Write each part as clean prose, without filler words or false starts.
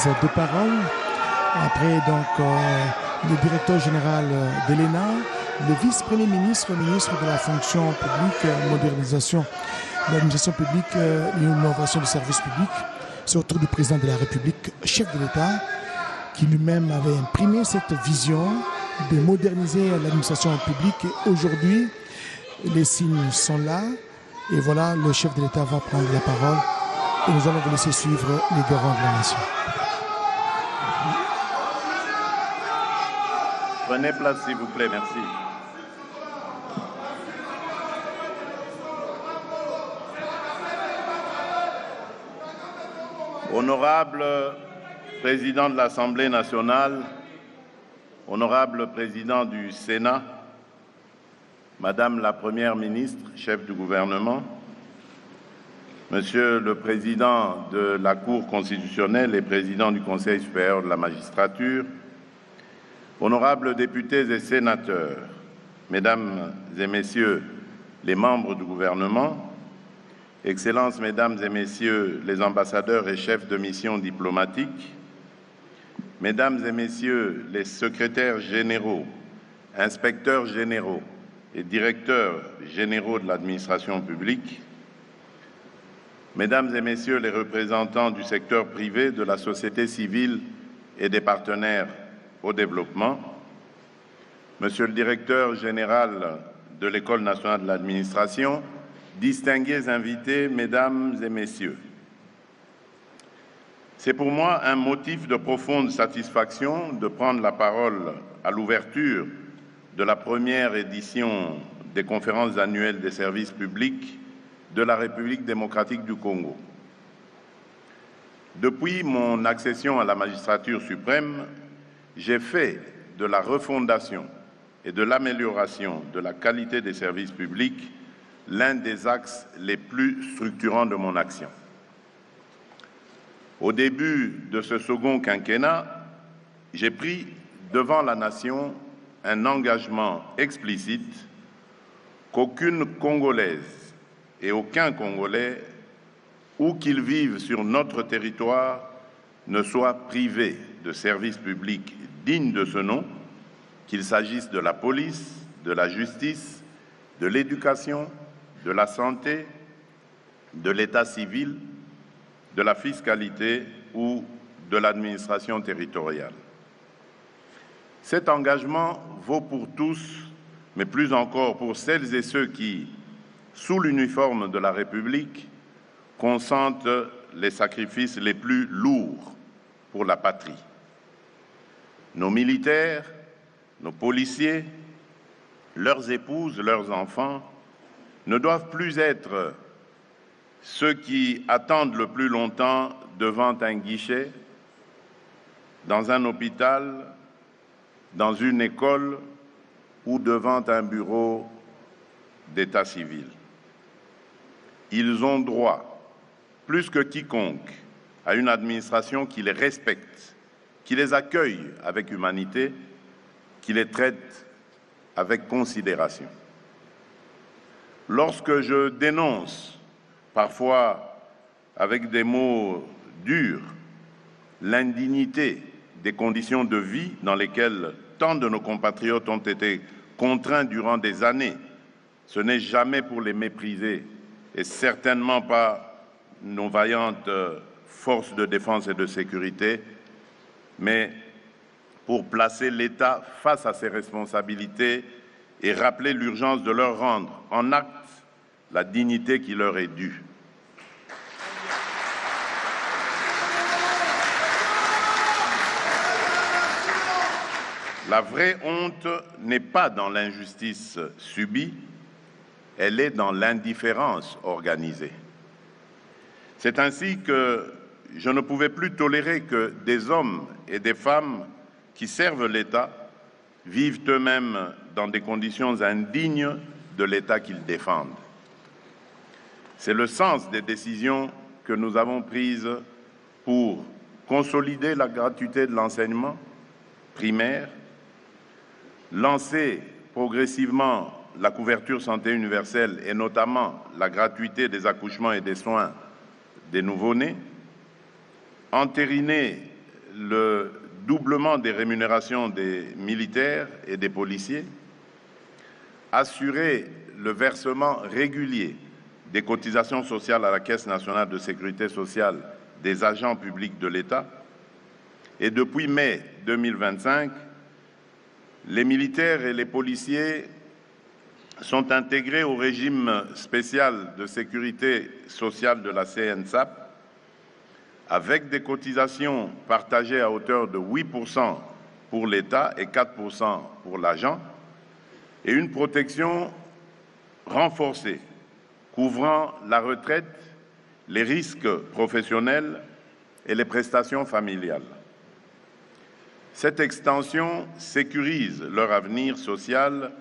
prise de parole. Après, donc, le directeur général de l'ENA, le vice-premier ministre, ministre de la fonction publique, modernisation de l'administration publique et innovation du service public, surtout du président de la République, chef de l'État, qui lui-même avait imprimé cette vision de moderniser l'administration publique. Et aujourd'hui, les signes sont là. Et voilà, le chef de l'État va prendre la parole. Et nous allons vous laisser suivre les garants de la nation. Prenez place, s'il vous plaît. Merci. Honorable Président de l'Assemblée nationale, honorable Président du Sénat, Madame la Première ministre, chef du gouvernement, Monsieur le Président de la Cour constitutionnelle et Président du Conseil supérieur de la magistrature, honorables députés et sénateurs, Mesdames et Messieurs les membres du gouvernement, Excellences, Mesdames et Messieurs les ambassadeurs et chefs de mission diplomatiques, Mesdames et Messieurs les secrétaires généraux, inspecteurs généraux et directeurs généraux de l'administration publique, Mesdames et Messieurs les représentants du secteur privé, de la société civile et des partenaires au développement, Monsieur le directeur général de l'École nationale de l'administration, distingués invités, Mesdames et Messieurs, c'est pour moi un motif de profonde satisfaction de prendre la parole à l'ouverture de la première édition des conférences annuelles des services publics de la République démocratique du Congo. Depuis mon accession à la magistrature suprême, j'ai fait de la refondation et de l'amélioration de la qualité des services publics l'un des axes les plus structurants de mon action. Au début de ce second quinquennat, j'ai pris devant la nation un engagement explicite qu'aucune Congolaise et aucun Congolais, où qu'ils vivent sur notre territoire, ne soit privé de services publics dignes de ce nom, qu'il s'agisse de la police, de la justice, de l'éducation, de la santé, de l'état civil, de la fiscalité ou de l'administration territoriale. Cet engagement vaut pour tous, mais plus encore pour celles et ceux qui, sous l'uniforme de la République, consentent les sacrifices les plus lourds pour la patrie. Nos militaires, nos policiers, leurs épouses, leurs enfants, ne doivent plus être ceux qui attendent le plus longtemps devant un guichet, dans un hôpital, dans une école ou devant un bureau d'état civil. Ils ont droit, plus que quiconque, à une administration qui les respecte, qui les accueille avec humanité, qui les traite avec considération. Lorsque je dénonce, parfois avec des mots durs, l'indignité des conditions de vie dans lesquelles tant de nos compatriotes ont été contraints durant des années, ce n'est jamais pour les mépriser et certainement pas nos vaillantes forces de défense et de sécurité, mais pour placer l'État face à ses responsabilités et rappeler l'urgence de leur rendre en acte la dignité qui leur est due. La vraie honte n'est pas dans l'injustice subie, elle est dans l'indifférence organisée. C'est ainsi que je ne pouvais plus tolérer que des hommes et des femmes qui servent l'État vivent eux-mêmes dans des conditions indignes de l'État qu'ils défendent. C'est le sens des décisions que nous avons prises pour consolider la gratuité de l'enseignement primaire, lancer progressivement la couverture santé universelle et notamment la gratuité des accouchements et des soins des nouveau-nés, entériner le doublement des rémunérations des militaires et des policiers, assurer le versement régulier des cotisations sociales à la Caisse nationale de sécurité sociale des agents publics de l'État. Et depuis mai 2025, les militaires et les policiers sont intégrés au régime spécial de sécurité sociale de la CNSAP, avec des cotisations partagées à hauteur de 8% pour l'État et 4% pour l'agent, et une protection renforcée couvrant la retraite, les risques professionnels et les prestations familiales. Cette extension sécurise leur avenir social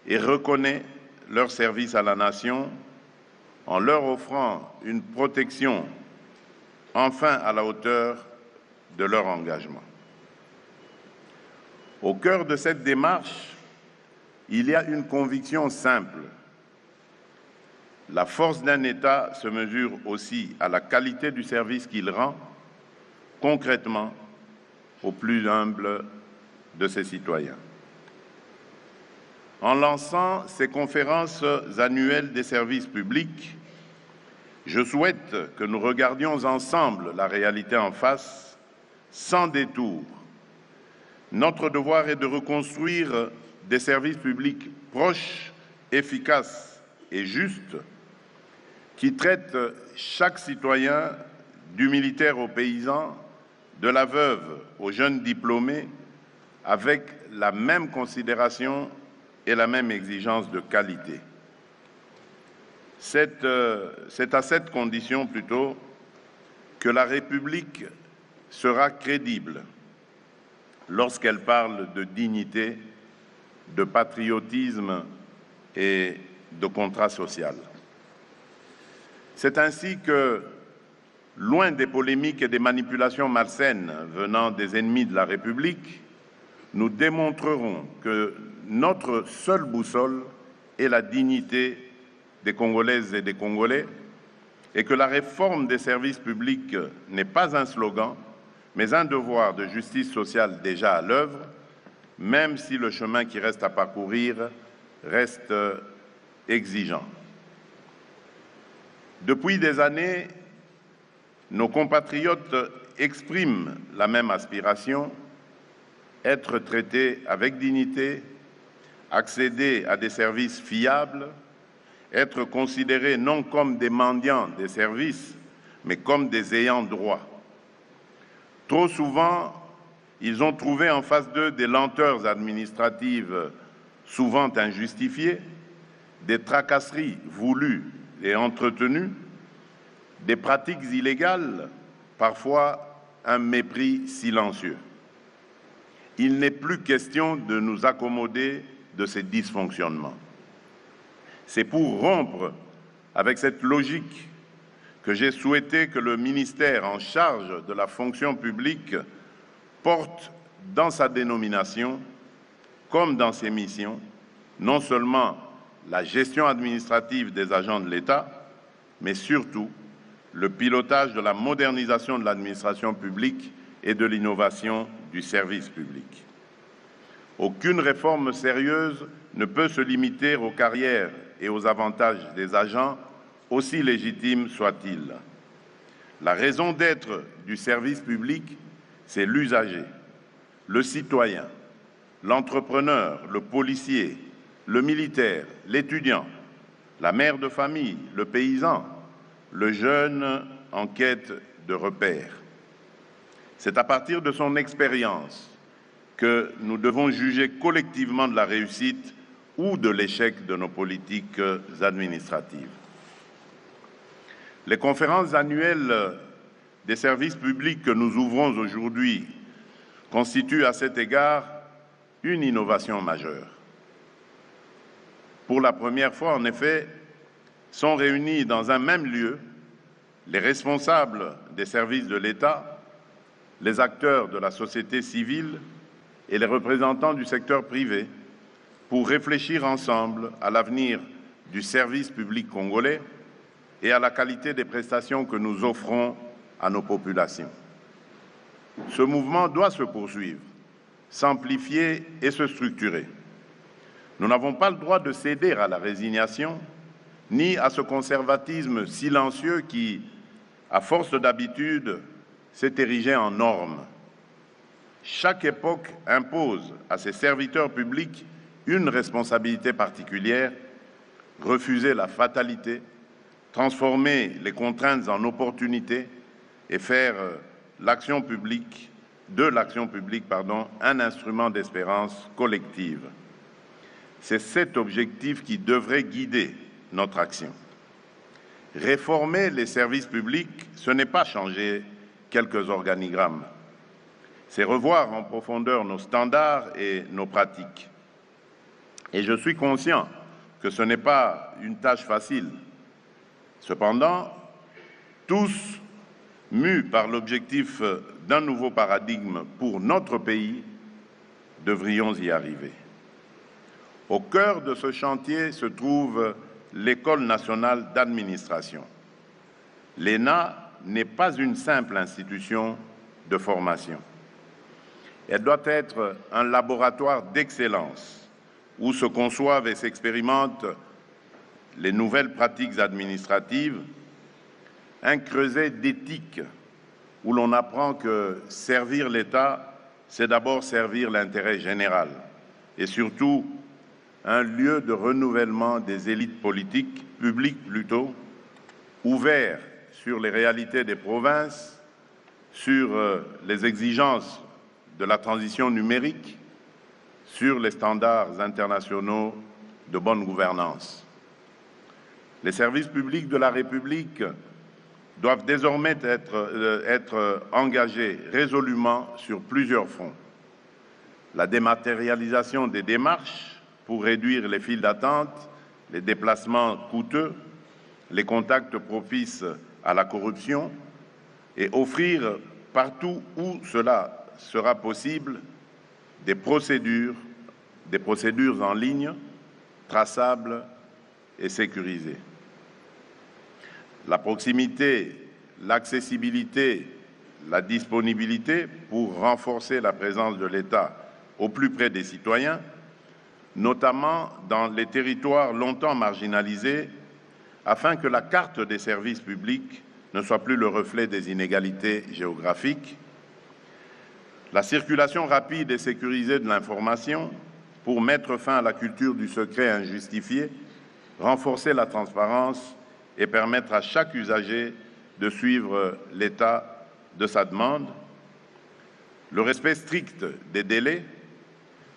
et reconnaît leur service à la nation en leur offrant une protection enfin à la hauteur de leur engagement. Au cœur de cette démarche, il y a une conviction simple. La force d'un État se mesure aussi à la qualité du service qu'il rend concrètement aux plus humbles de ses citoyens. En lançant ces conférences annuelles des services publics, je souhaite que nous regardions ensemble la réalité en face, sans détour. Notre devoir est de reconstruire des services publics proches, efficaces et justes, qui traitent chaque citoyen, du militaire au paysan, de la veuve aux jeunes diplômés, avec la même considération et la même exigence de qualité. C'est à cette condition plutôt que la République sera crédible lorsqu'elle parle de dignité, de patriotisme et de contrat social. C'est ainsi que, loin des polémiques et des manipulations malsaines venant des ennemis de la République, nous démontrerons que notre seule boussole est la dignité des Congolaises et des Congolais, et que la réforme des services publics n'est pas un slogan, mais un devoir de justice sociale déjà à l'œuvre, même si le chemin qui reste à parcourir reste exigeant. Depuis des années, nos compatriotes expriment la même aspiration, être traités avec dignité, accéder à des services fiables, être considérés non comme des mendiants des services, mais comme des ayants droit. Trop souvent, ils ont trouvé en face d'eux des lenteurs administratives souvent injustifiées, des tracasseries voulues et entretenues, des pratiques illégales, parfois un mépris silencieux. Il n'est plus question de nous accommoder de ces dysfonctionnements. C'est pour rompre avec cette logique que j'ai souhaité que le ministère en charge de la fonction publique porte dans sa dénomination, comme dans ses missions, non seulement la gestion administrative des agents de l'État, mais surtout le pilotage de la modernisation de l'administration publique et de l'innovation du service public. Aucune réforme sérieuse ne peut se limiter aux carrières et aux avantages des agents, aussi légitimes soient-ils. La raison d'être du service public, c'est l'usager, le citoyen, l'entrepreneur, le policier, le militaire, l'étudiant, la mère de famille, le paysan, le jeune en quête de repères. C'est à partir de son expérience que nous devons juger collectivement de la réussite ou de l'échec de nos politiques administratives. Les conférences annuelles des services publics que nous ouvrons aujourd'hui constituent à cet égard une innovation majeure. Pour la première fois, en effet, sont réunis dans un même lieu les responsables des services de l'État, les acteurs de la société civile et les représentants du secteur privé pour réfléchir ensemble à l'avenir du service public congolais et à la qualité des prestations que nous offrons à nos populations. Ce mouvement doit se poursuivre, s'amplifier et se structurer. Nous n'avons pas le droit de céder à la résignation, ni à ce conservatisme silencieux qui, à force d'habitude, s'est érigé en norme. Chaque époque impose à ses serviteurs publics une responsabilité particulière, refuser la fatalité, transformer les contraintes en opportunités et faire de l'action publique, un instrument d'espérance collective. C'est cet objectif qui devrait guider notre action. Réformer les services publics, ce n'est pas changer quelques organigrammes, c'est revoir en profondeur nos standards et nos pratiques. Et je suis conscient que ce n'est pas une tâche facile. Cependant, tous mus par l'objectif d'un nouveau paradigme pour notre pays, devrions y arriver. Au cœur de ce chantier se trouve l'École nationale d'administration. L'ENA n'est pas une simple institution de formation. Elle doit être un laboratoire d'excellence où se conçoivent et s'expérimentent les nouvelles pratiques administratives, un creuset d'éthique où l'on apprend que servir l'État, c'est d'abord servir l'intérêt général et surtout un lieu de renouvellement des élites publiques plutôt, ouvert sur les réalités des provinces, sur les exigences de la transition numérique, sur les standards internationaux de bonne gouvernance. Les services publics de la République doivent désormais être engagés résolument sur plusieurs fronts. La dématérialisation des démarches pour réduire les files d'attente, les déplacements coûteux, les contacts propices à la corruption et offrir partout où cela sera possible des procédures en ligne, traçables et sécurisées. La proximité, l'accessibilité, la disponibilité pour renforcer la présence de l'État au plus près des citoyens, notamment dans les territoires longtemps marginalisés, afin que la carte des services publics ne soit plus le reflet des inégalités géographiques. La circulation rapide et sécurisée de l'information pour mettre fin à la culture du secret injustifié, renforcer la transparence et permettre à chaque usager de suivre l'état de sa demande. Le respect strict des délais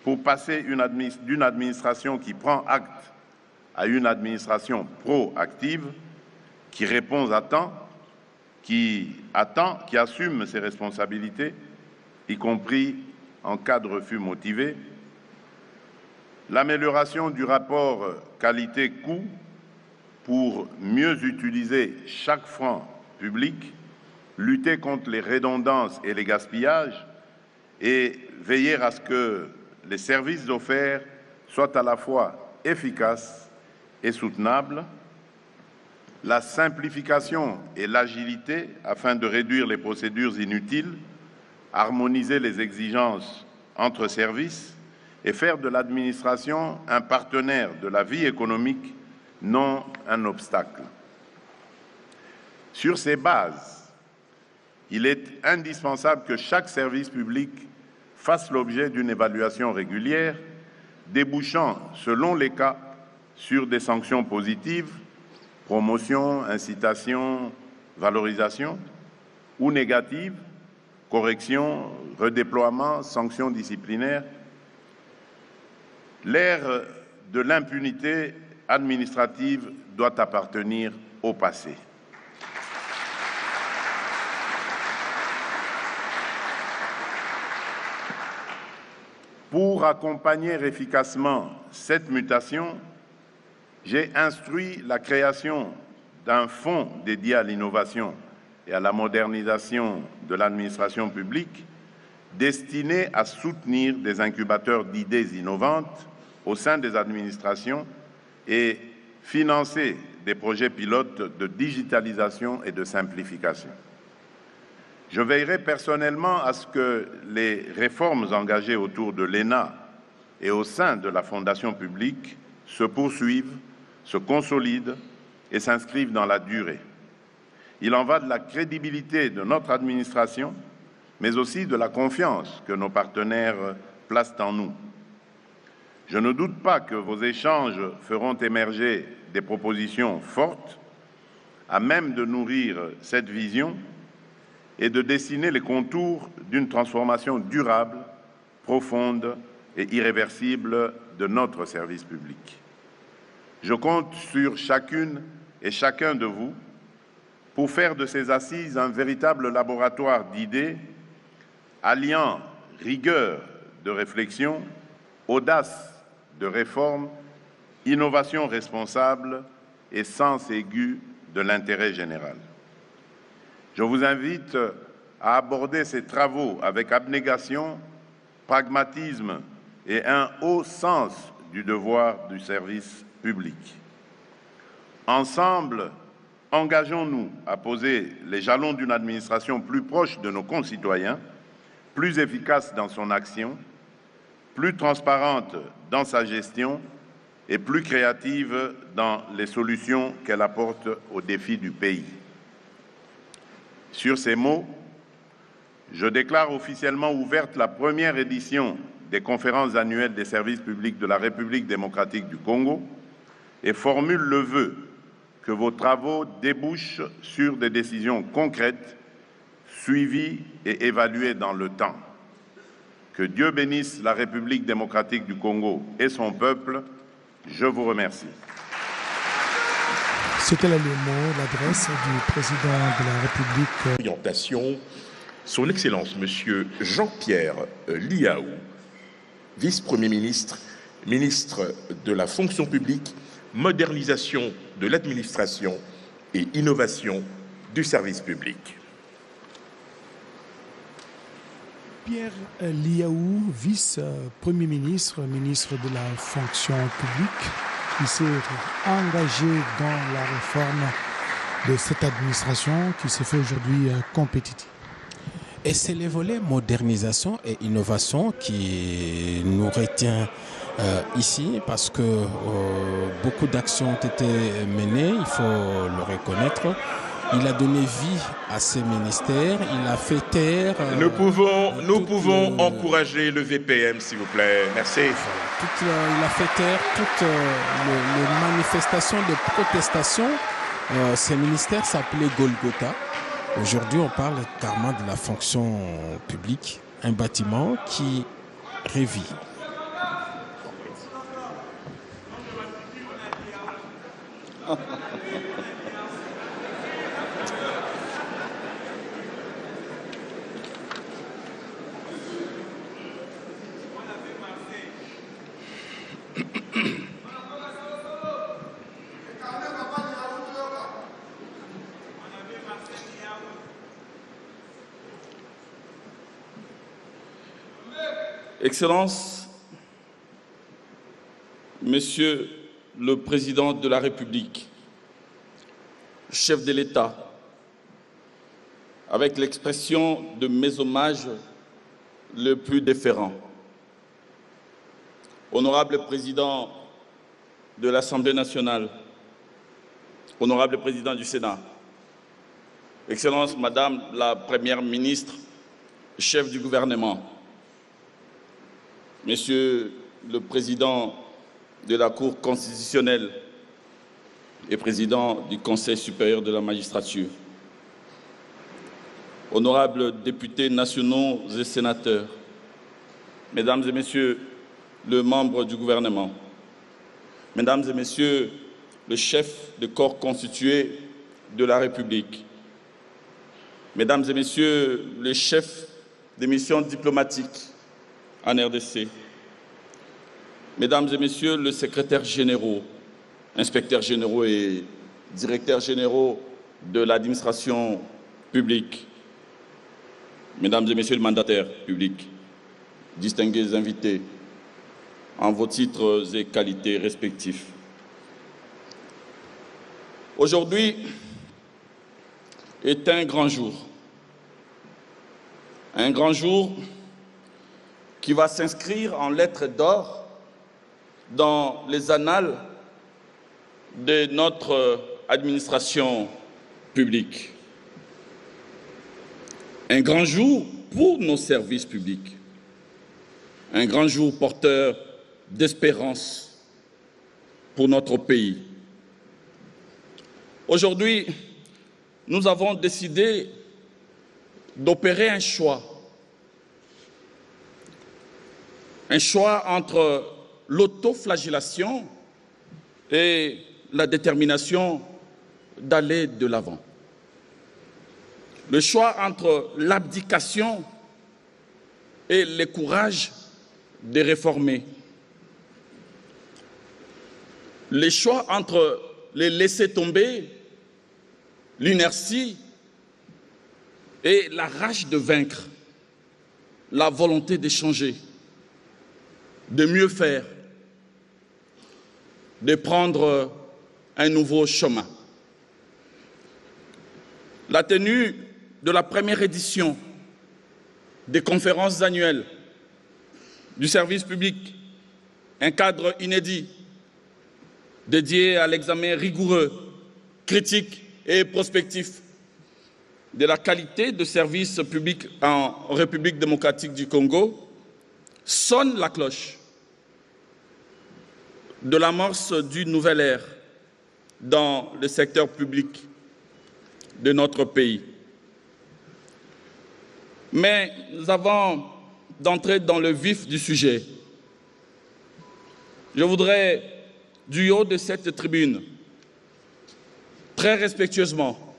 pour passer d'une administration qui prend acte à une administration proactive, qui répond à temps, qui assume ses responsabilités, y compris en cas de refus motivé. L'amélioration du rapport qualité-coût pour mieux utiliser chaque franc public, lutter contre les redondances et les gaspillages et veiller à ce que les services offerts soient à la fois efficaces et soutenables, la simplification et l'agilité afin de réduire les procédures inutiles, harmoniser les exigences entre services et faire de l'administration un partenaire de la vie économique, non un obstacle. Sur ces bases, il est indispensable que chaque service public fasse l'objet d'une évaluation régulière, débouchant, selon les cas, sur des sanctions positives, promotion, incitation, valorisation, ou négatives, correction, redéploiement, sanctions disciplinaires. L'ère de l'impunité administrative doit appartenir au passé. Pour accompagner efficacement cette mutation, j'ai instruit la création d'un fonds dédié à l'innovation et à la modernisation de l'administration publique, destiné à soutenir des incubateurs d'idées innovantes au sein des administrations et financer des projets pilotes de digitalisation et de simplification. Je veillerai personnellement à ce que les réformes engagées autour de l'ENA et au sein de la fonction publique se poursuivent, se consolident et s'inscrivent dans la durée. Il en va de la crédibilité de notre administration, mais aussi de la confiance que nos partenaires placent en nous. Je ne doute pas que vos échanges feront émerger des propositions fortes à même de nourrir cette vision et de dessiner les contours d'une transformation durable, profonde et irréversible de notre service public. Je compte sur chacune et chacun de vous pour faire de ces assises un véritable laboratoire d'idées, alliant rigueur de réflexion, audace de réforme, innovation responsable et sens aigu de l'intérêt général. Je vous invite à aborder ces travaux avec abnégation, pragmatisme et un haut sens du devoir du service public. Ensemble, engageons-nous à poser les jalons d'une administration plus proche de nos concitoyens, plus efficace dans son action, plus transparente dans sa gestion et plus créative dans les solutions qu'elle apporte aux défis du pays. Sur ces mots, je déclare officiellement ouverte la première édition des conférences annuelles des services publics de la République démocratique du Congo et formule le vœu que vos travaux débouchent sur des décisions concrètes, suivies et évaluées dans le temps. Que Dieu bénisse la République démocratique du Congo et son peuple. Je vous remercie. C'était le mot, l'adresse du président de la République. Orientation, Son Excellence, Monsieur Jean-Pierre Liaou, vice-premier ministre, ministre de la fonction publique, modernisation de l'administration et innovation du service public. Pierre Liaou, vice-premier ministre, ministre de la fonction publique, qui s'est engagé dans la réforme de cette administration qui se fait aujourd'hui compétitive. Et c'est les volets modernisation et innovation qui nous retient ici parce que beaucoup d'actions ont été menées, il faut le reconnaître. Il a donné vie à ces ministères, il a fait taire... Nous pouvons encourager le VPM, s'il vous plaît. Merci. Il a fait taire toutes les manifestations de protestation. Ces ministères s'appelaient Golgotha. Aujourd'hui, on parle carrément de la fonction publique, un bâtiment qui revit. Excellences, Monsieur le Président de la République, chef de l'État, avec l'expression de mes hommages le plus déférents, honorable Président de l'Assemblée nationale, honorable Président du Sénat, Excellence Madame la Première ministre, chef du gouvernement, Monsieur le Président de la Cour constitutionnelle et Président du Conseil supérieur de la magistrature, honorables députés nationaux et sénateurs, Mesdames et Messieurs les membres du gouvernement, Mesdames et Messieurs le chef de corps constitué de la République, Mesdames et Messieurs les chefs des missions diplomatiques en RDC, Mesdames et Messieurs les secrétaires généraux, inspecteurs généraux et directeurs généraux de l'administration publique, Mesdames et Messieurs les mandataires publics, distingués invités, en vos titres et qualités respectifs. Aujourd'hui est un grand jour. Un grand jour qui va s'inscrire en lettres d'or dans les annales de notre administration publique. Un grand jour pour nos services publics. Un grand jour porteur d'espérance pour notre pays. Aujourd'hui, nous avons décidé d'opérer un choix entre l'autoflagellation et la détermination d'aller de l'avant. Le choix entre l'abdication et le courage de réformer. Le choix entre les laisser tomber, l'inertie et la rage de vaincre, la volonté de changer, de mieux faire, de prendre un nouveau chemin. La tenue de la première édition des conférences annuelles du service public, un cadre inédit dédié à l'examen rigoureux, critique et prospectif de la qualité de service public en République démocratique du Congo, sonne la cloche de l'amorce d'une nouvelle ère dans le secteur public de notre pays. Mais avant d'entrer dans le vif du sujet, je voudrais, du haut de cette tribune, très respectueusement,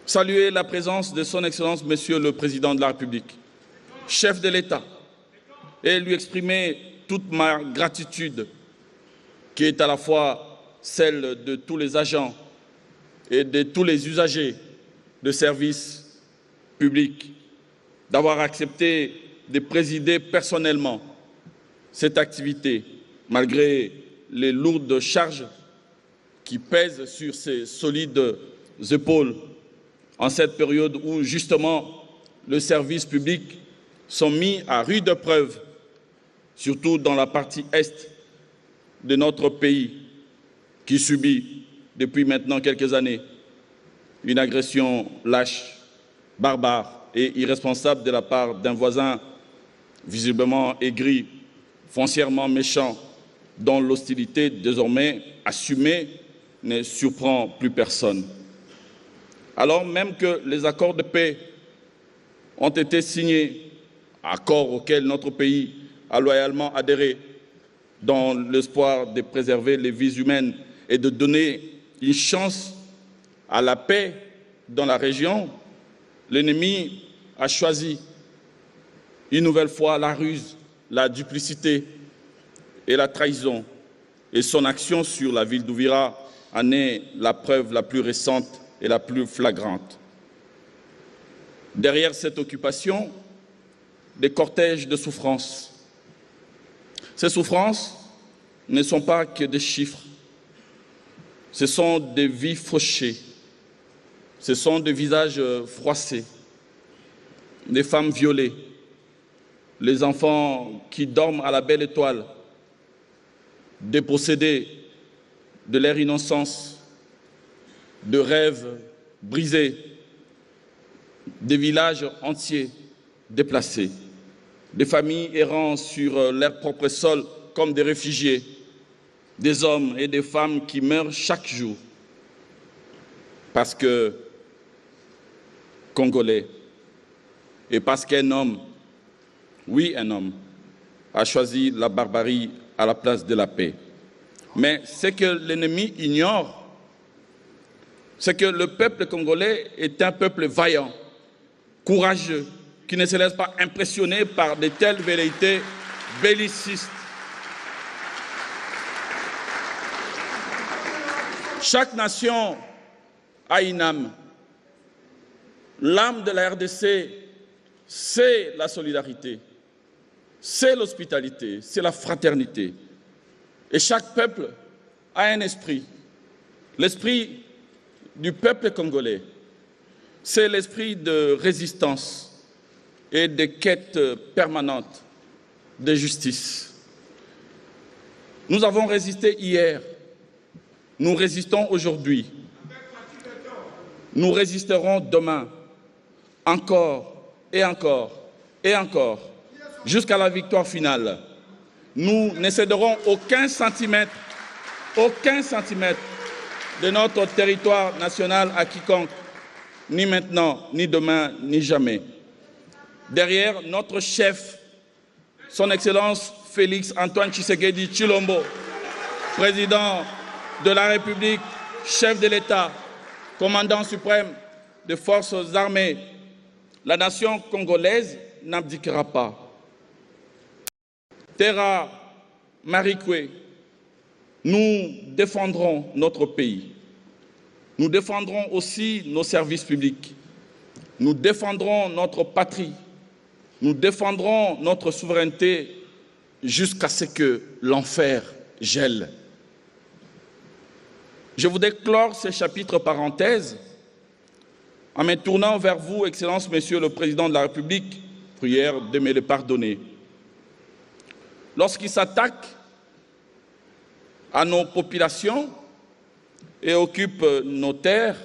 saluer la présence de son Excellence, Monsieur le Président de la République, chef de l'État, et lui exprimer toute ma gratitude, qui est à la fois celle de tous les agents et de tous les usagers de services publics, d'avoir accepté de présider personnellement cette activité, malgré les lourdes charges qui pèsent sur ses solides épaules en cette période où, justement, le service public sont mis à rude épreuve, surtout dans la partie est de notre pays, qui subit depuis maintenant quelques années une agression lâche, barbare et irresponsable de la part d'un voisin visiblement aigri, foncièrement méchant, dont l'hostilité désormais assumée ne surprend plus personne. Alors même que les accords de paix ont été signés, accords auxquels notre pays a loyalement adhéré, dans l'espoir de préserver les vies humaines et de donner une chance à la paix dans la région, l'ennemi a choisi une nouvelle fois la ruse, la duplicité et la trahison. Et son action sur la ville d'Ouvira en est la preuve la plus récente et la plus flagrante. Derrière cette occupation, des cortèges de souffrances. Ces souffrances ne sont pas que des chiffres. Ce sont des vies fauchées. Ce sont des visages froissés, des femmes violées, les enfants qui dorment à la belle étoile, dépossédés de leur innocence, de rêves brisés, des villages entiers déplacés, des familles errant sur leur propre sol comme des réfugiés, des hommes et des femmes qui meurent chaque jour parce que Congolais et parce qu'un homme, oui un homme, a choisi la barbarie à la place de la paix. Mais ce que l'ennemi ignore, c'est que le peuple congolais est un peuple vaillant, courageux, qui ne se laisse pas impressionner par de telles velléités bellicistes. Chaque nation a une âme. L'âme de la RDC, c'est la solidarité, c'est l'hospitalité, c'est la fraternité. Et chaque peuple a un esprit. L'esprit du peuple congolais, c'est l'esprit de résistance, et de quête permanente de justice. Nous avons résisté hier, nous résistons aujourd'hui, nous résisterons demain, encore et encore et encore, jusqu'à la victoire finale. Nous ne céderons aucun centimètre de notre territoire national à quiconque, ni maintenant, ni demain, ni jamais. Derrière notre chef, son Excellence Félix Antoine Tshisekedi Tshilombo, président de la République, chef de l'État, commandant suprême des forces armées, la nation congolaise n'abdiquera pas. Terra Marikwe, nous défendrons notre pays. Nous défendrons aussi nos services publics. Nous défendrons notre patrie. Nous défendrons notre souveraineté jusqu'à ce que l'enfer gèle. Je voudrais clore ce chapitre parenthèse en me tournant vers vous, Excellence, Monsieur le Président de la République, prière de me le pardonner. Lorsqu'il s'attaque à nos populations et occupe nos terres,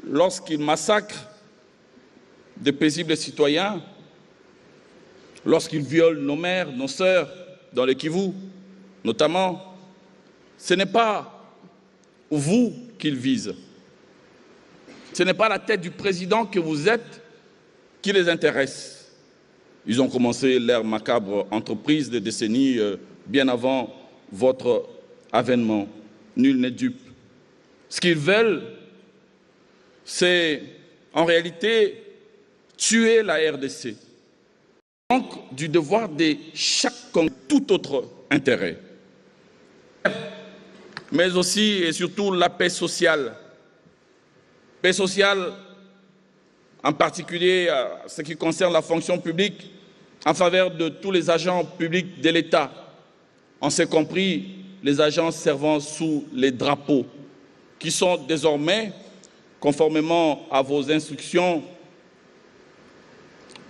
lorsqu'il massacre de paisibles citoyens, lorsqu'il viole nos mères, nos sœurs dans le Kivu, notamment, ce n'est pas vous qu'il vise. Ce n'est pas la tête du président que vous êtes qui les intéresse. Ils ont commencé leur macabre entreprise de décennies bien avant votre avènement. Nul n'est dupe. Ce qu'ils veulent, c'est en réalité tuer la RDC. Donc, du devoir de chaque comme tout autre intérêt. Mais aussi et surtout la paix sociale. Paix sociale, en particulier ce qui concerne la fonction publique, en faveur de tous les agents publics de l'État, on s'est compris les agents servant sous les drapeaux, qui sont désormais, conformément à vos instructions,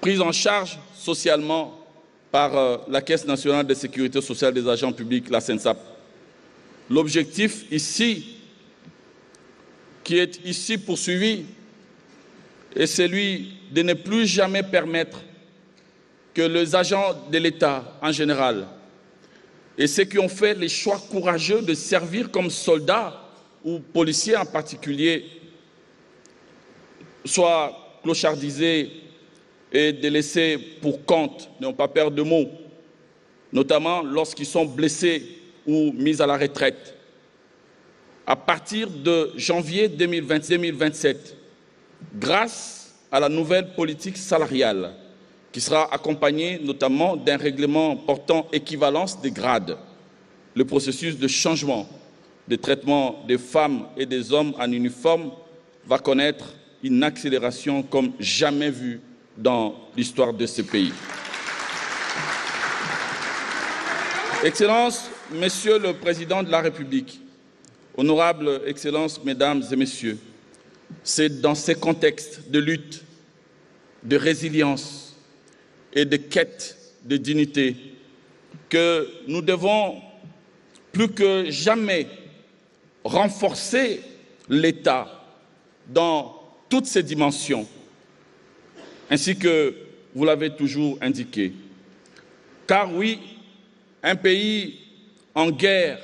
pris en charge socialement par la Caisse nationale de sécurité sociale des agents publics, la CENSAP. L'objectif ici, qui est ici poursuivi, est celui de ne plus jamais permettre que les agents de l'État en général et ceux qui ont fait les choix courageux de servir comme soldats ou policiers en particulier soient clochardisés et délaissés pour compte, n'ont pas peur de mots, notamment lorsqu'ils sont blessés ou mis à la retraite. À partir de janvier 2027, grâce à la nouvelle politique salariale, qui sera accompagnée notamment d'un règlement portant équivalence des grades, le processus de changement de traitement des femmes et des hommes en uniforme va connaître une accélération comme jamais vue dans l'histoire de ce pays. Excellences, Monsieur le Président de la République, honorables Excellences, Mesdames et Messieurs, c'est dans ces contextes de lutte, de résilience et de quête de dignité que nous devons plus que jamais renforcer l'État dans toutes ses dimensions, ainsi que vous l'avez toujours indiqué. Car oui, un pays en guerre,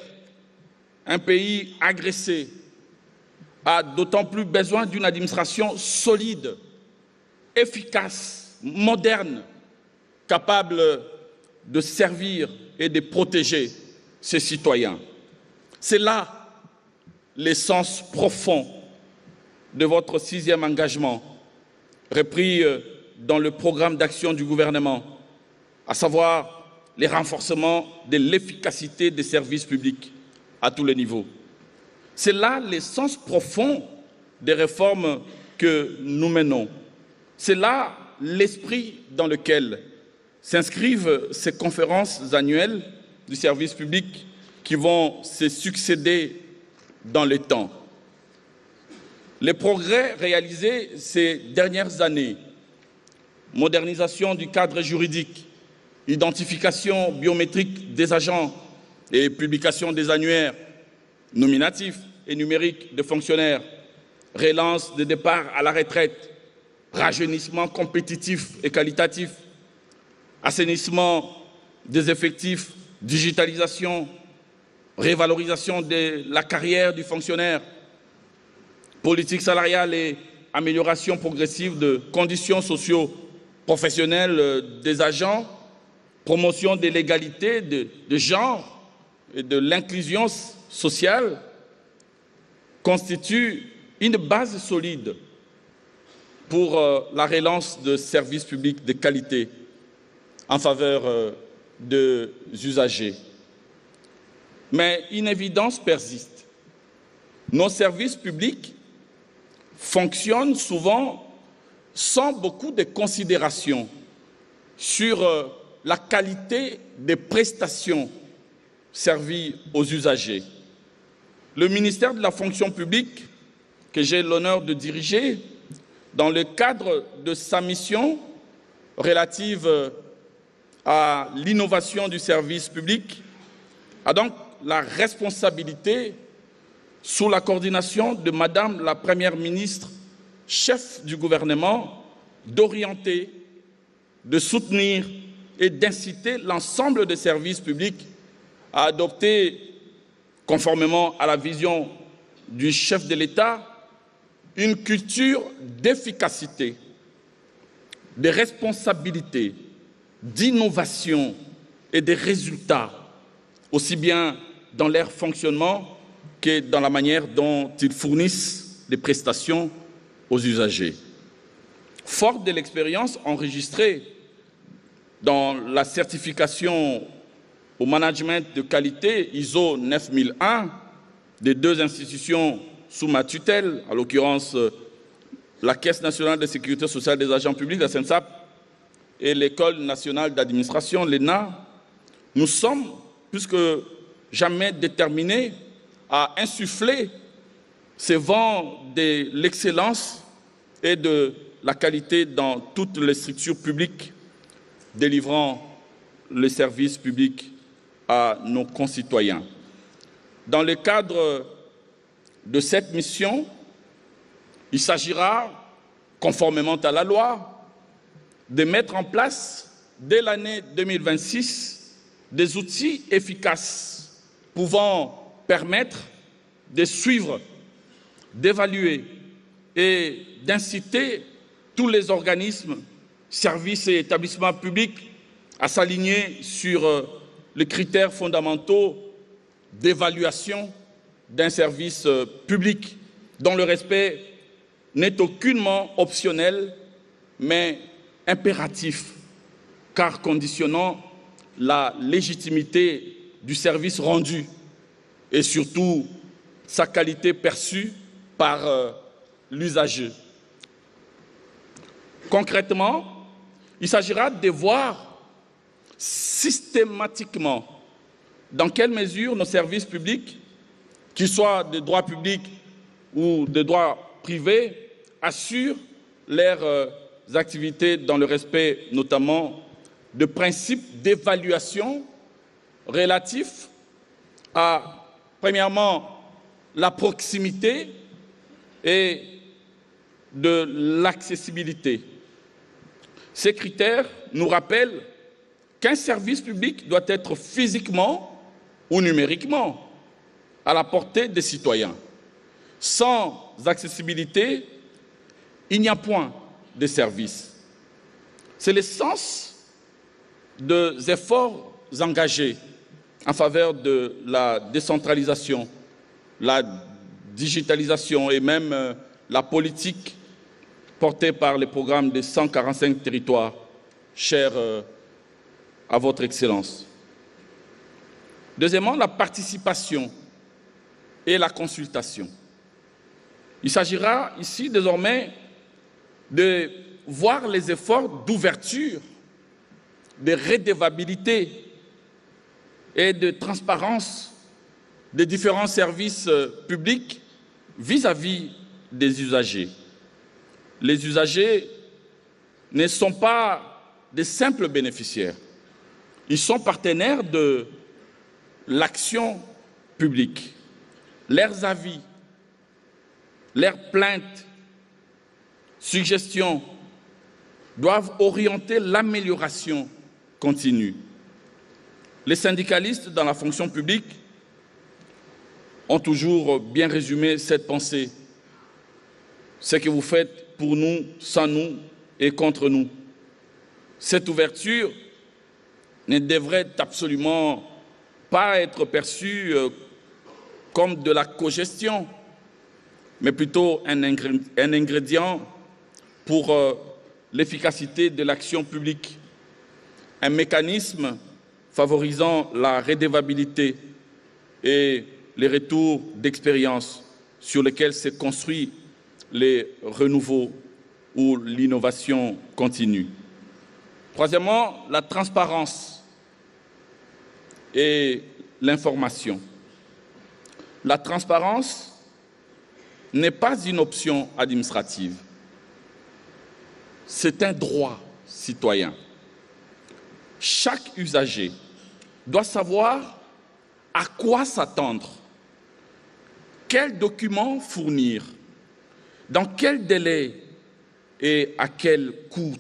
un pays agressé, a d'autant plus besoin d'une administration solide, efficace, moderne, capable de servir et de protéger ses citoyens. C'est là l'essence profonde de votre 6e engagement, repris dans le programme d'action du gouvernement, à savoir les renforcements de l'efficacité des services publics à tous les niveaux. C'est là l'essence profonde des réformes que nous menons. C'est là l'esprit dans lequel s'inscrivent ces conférences annuelles du service public qui vont se succéder dans le temps. Les progrès réalisés ces dernières années modernisation du cadre juridique, identification biométrique des agents et publication des annuaires nominatifs et numériques des fonctionnaires, relance des départs à la retraite, rajeunissement compétitif et qualitatif, assainissement des effectifs, digitalisation, révalorisation de la carrière du fonctionnaire, politique salariale et amélioration progressive de conditions socio-professionnelles des agents, promotion de l'égalité de genre et de l'inclusion sociale constituent une base solide pour la relance de services publics de qualité en faveur des usagers. Mais une évidence persiste. Nos services publics fonctionnent souvent sans beaucoup de considération sur la qualité des prestations servies aux usagers. Le ministère de la fonction publique, que j'ai l'honneur de diriger, dans le cadre de sa mission relative à l'innovation du service public, a donc la responsabilité, sous la coordination de Madame la Première ministre, chef du gouvernement, d'orienter, de soutenir et d'inciter l'ensemble des services publics à adopter, conformément à la vision du chef de l'État, une culture d'efficacité, de responsabilité, d'innovation et de résultats, aussi bien dans leur fonctionnement que dans la manière dont ils fournissent des prestations aux usagers. Fort de l'expérience enregistrée dans la certification au management de qualité ISO 9001 des deux institutions sous ma tutelle, en l'occurrence la Caisse nationale de sécurité sociale des agents publics, la CNSAP, et l'École nationale d'administration, l'ENA, nous sommes plus que jamais déterminés à insuffler ce vent de l'excellence et de la qualité dans toutes les structures publiques délivrant les services publics à nos concitoyens. Dans le cadre de cette mission, il s'agira, conformément à la loi, de mettre en place, dès l'année 2026, des outils efficaces pouvant permettre de suivre, d'évaluer et d'inciter tous les organismes, services et établissements publics à s'aligner sur les critères fondamentaux d'évaluation d'un service public dont le respect n'est aucunement optionnel, mais impératif, car conditionnant la légitimité du service rendu et surtout sa qualité perçue par l'usager. Concrètement, il s'agira de voir systématiquement dans quelle mesure nos services publics, qu'ils soient de droit public ou de droit privé, assurent leurs activités dans le respect notamment de principes d'évaluation relatifs à, premièrement, la proximité et de l'accessibilité. Ces critères nous rappellent qu'un service public doit être physiquement ou numériquement à la portée des citoyens. Sans accessibilité, il n'y a point de service. C'est le sens des efforts engagés en faveur de la décentralisation, la digitalisation et même la politique portée par le programme des 145 territoires, chers à votre Excellence. Deuxièmement, la participation et la consultation. Il s'agira ici désormais de voir les efforts d'ouverture, de redevabilité et de transparence des différents services publics vis-à-vis des usagers. Les usagers ne sont pas des simples bénéficiaires. Ils sont partenaires de l'action publique. Leurs avis, leurs plaintes, suggestions doivent orienter l'amélioration continue. Les syndicalistes dans la fonction publique ont toujours bien résumé cette pensée. Ce que vous faites pour nous, sans nous et contre nous. Cette ouverture ne devrait absolument pas être perçue comme de la cogestion, mais plutôt un ingrédient pour l'efficacité de l'action publique, un mécanisme favorisant la redevabilité et les retours d'expérience sur lesquels se construit les renouveaux ou l'innovation continue. Troisièmement, la transparence et l'information. La transparence n'est pas une option administrative, c'est un droit citoyen. Chaque usager doit savoir à quoi s'attendre, quels documents fournir, dans quel délai et à quel coût.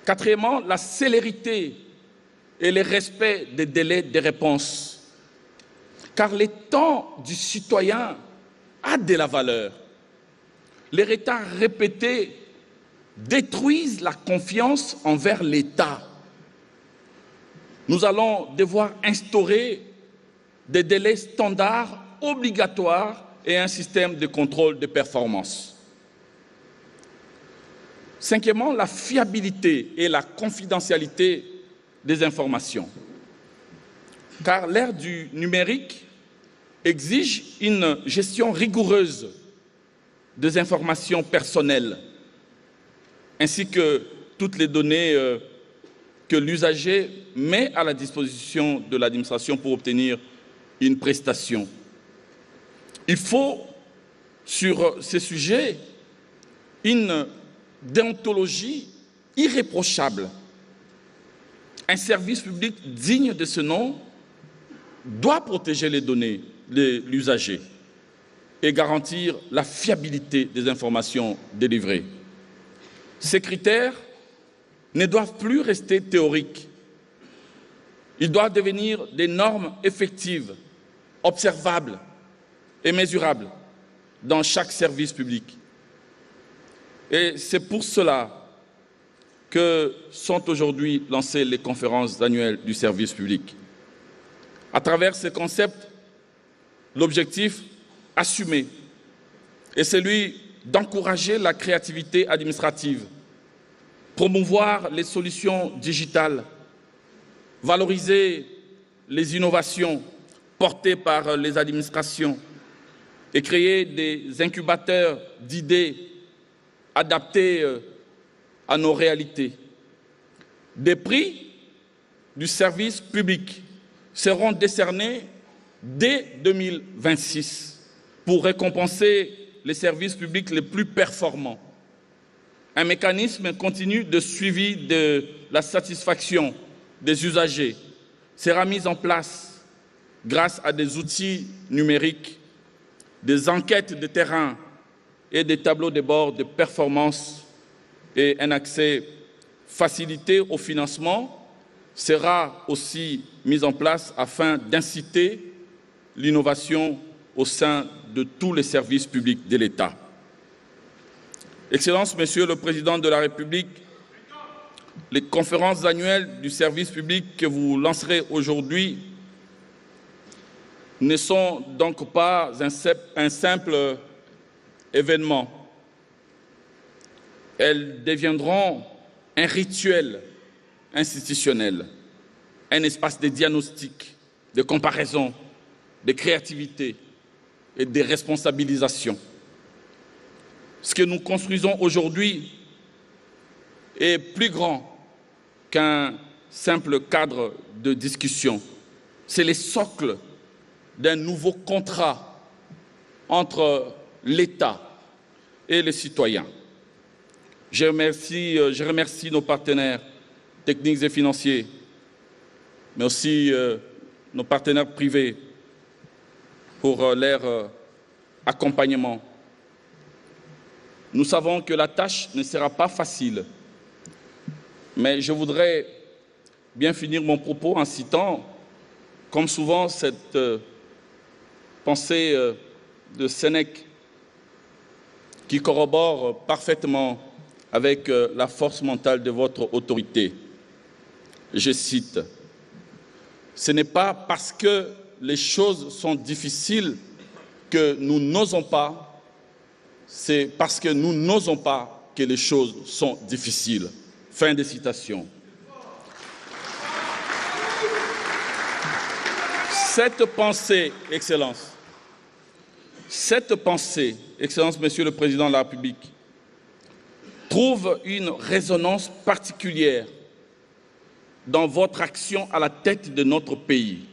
Quatrièmement, la célérité et le respect des délais de réponse, car le temps du citoyen a de la valeur. Les retards répétés détruisent la confiance envers l'État. Nous allons devoir instaurer des délais standards obligatoires et un système de contrôle de performance. Cinquièmement, la fiabilité et la confidentialité des informations. Car l'ère du numérique exige une gestion rigoureuse des informations personnelles, ainsi que toutes les données que l'usager met à la disposition de l'administration pour obtenir une prestation. Il faut, sur ces sujets, une déontologie irréprochable. Un service public digne de ce nom doit protéger les données de l'usager et garantir la fiabilité des informations délivrées. Ces critères ne doivent plus rester théoriques. Ils doivent devenir des normes effectives, observables et mesurables dans chaque service public. Et c'est pour cela que sont aujourd'hui lancées les conférences annuelles du service public. À travers ces concepts, l'objectif assumé est celui d'encourager la créativité administrative, promouvoir les solutions digitales, valoriser les innovations portées par les administrations et créer des incubateurs d'idées adaptés à nos réalités. Des prix du service public seront décernés dès 2026 pour récompenser les services publics les plus performants. Un mécanisme continu de suivi de la satisfaction des usagers sera mis en place grâce à des outils numériques, des enquêtes de terrain et des tableaux de bord de performance, et un accès facilité au financement sera aussi mis en place afin d'inciter l'innovation au sein de tous les services publics de l'État. Excellences, Monsieur le Président de la République, les conférences annuelles du service public que vous lancerez aujourd'hui ne sont donc pas un simple événement. Elles deviendront un rituel institutionnel, un espace de diagnostic, de comparaison, de créativité et de responsabilisation. Ce que nous construisons aujourd'hui est plus grand qu'un simple cadre de discussion. C'est le socle d'un nouveau contrat entre l'État et les citoyens. Je remercie nos partenaires techniques et financiers, mais aussi nos partenaires privés pour leur accompagnement. Nous savons que la tâche ne sera pas facile, mais je voudrais bien finir mon propos en citant, comme souvent, cette pensée de Sénèque qui corrobore parfaitement avec la force mentale de votre autorité. Je cite, « Ce n'est pas parce que les choses sont difficiles que nous n'osons pas, c'est parce que nous n'osons pas que les choses sont difficiles. » Fin de citation. Cette pensée, Excellence, Monsieur le Président de la République, trouve une résonance particulière dans votre action à la tête de notre pays.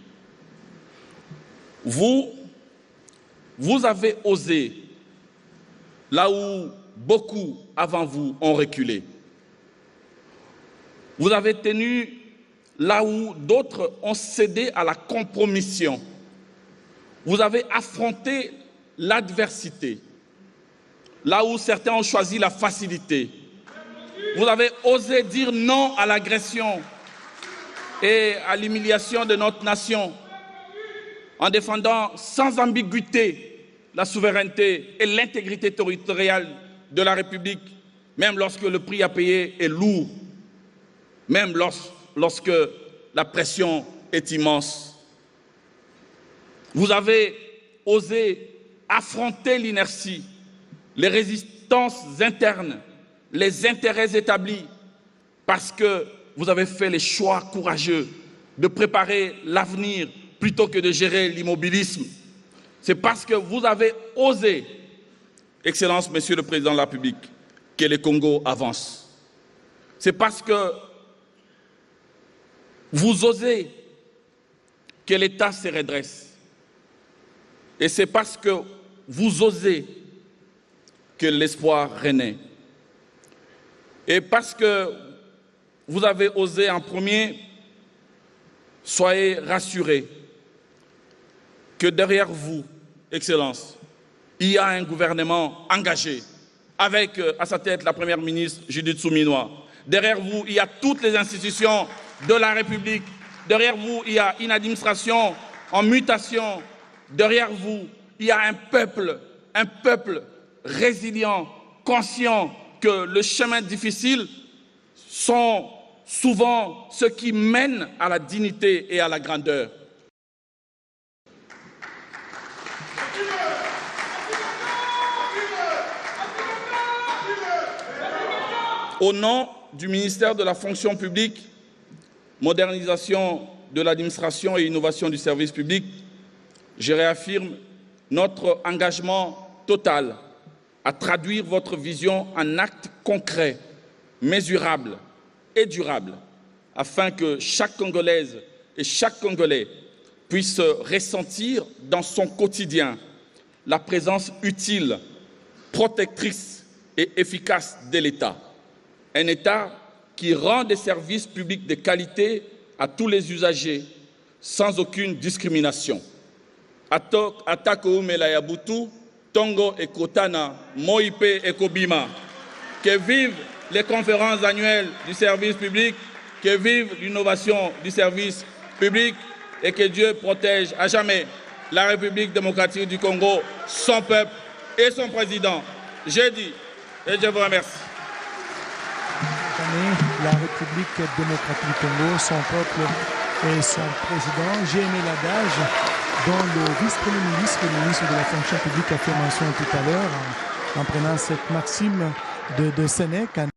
Vous avez osé là où beaucoup avant vous ont reculé. Vous avez tenu là où d'autres ont cédé à la compromission. Vous avez affronté l'adversité, là où certains ont choisi la facilité. Vous avez osé dire non à l'agression et à l'humiliation de notre nation en défendant sans ambiguïté la souveraineté et l'intégrité territoriale de la République, même lorsque le prix à payer est lourd, même lorsque la pression est immense. Vous avez osé affronter l'inertie, les résistances internes, les intérêts établis, parce que vous avez fait les choix courageux de préparer l'avenir plutôt que de gérer l'immobilisme. C'est parce que vous avez osé, Excellence, Monsieur le Président de la République, que le Congo avance. C'est parce que vous osez que l'État se redresse. Et c'est parce que vous osez que l'espoir renaît. Et parce que vous avez osé en premier, soyez rassurés que derrière vous, Excellence, il y a un gouvernement engagé, avec à sa tête la Première ministre Judith Suminwa. Derrière vous, il y a toutes les institutions de la République. Derrière vous, il y a une administration en mutation. Derrière vous, il y a un peuple résilient, conscient que le chemin difficile sont souvent ceux qui mènent à la dignité et à la grandeur. Au nom du ministère de la fonction publique, modernisation de l'administration et innovation du service public, je réaffirme notre engagement total à traduire votre vision en actes concrets, mesurables et durables, afin que chaque Congolaise et chaque Congolais puisse ressentir dans son quotidien la présence utile, protectrice et efficace de l'État. Un État qui rend des services publics de qualité à tous les usagers, sans aucune discrimination. Atako Umela Yabutu, Tongo et Kotana, Moipe et Kobima. Que vivent les conférences annuelles du service public, que vive l'innovation du service public et que Dieu protège à jamais la République démocratique du Congo, son peuple et son président. J'ai dit et je vous remercie. La République démocratique du Congo, son peuple et son président. J'ai aimé l'adage dont le vice-premier ministre et le ministre de la fonction publique a fait mention tout à l'heure en prenant cette maxime de Sénèque.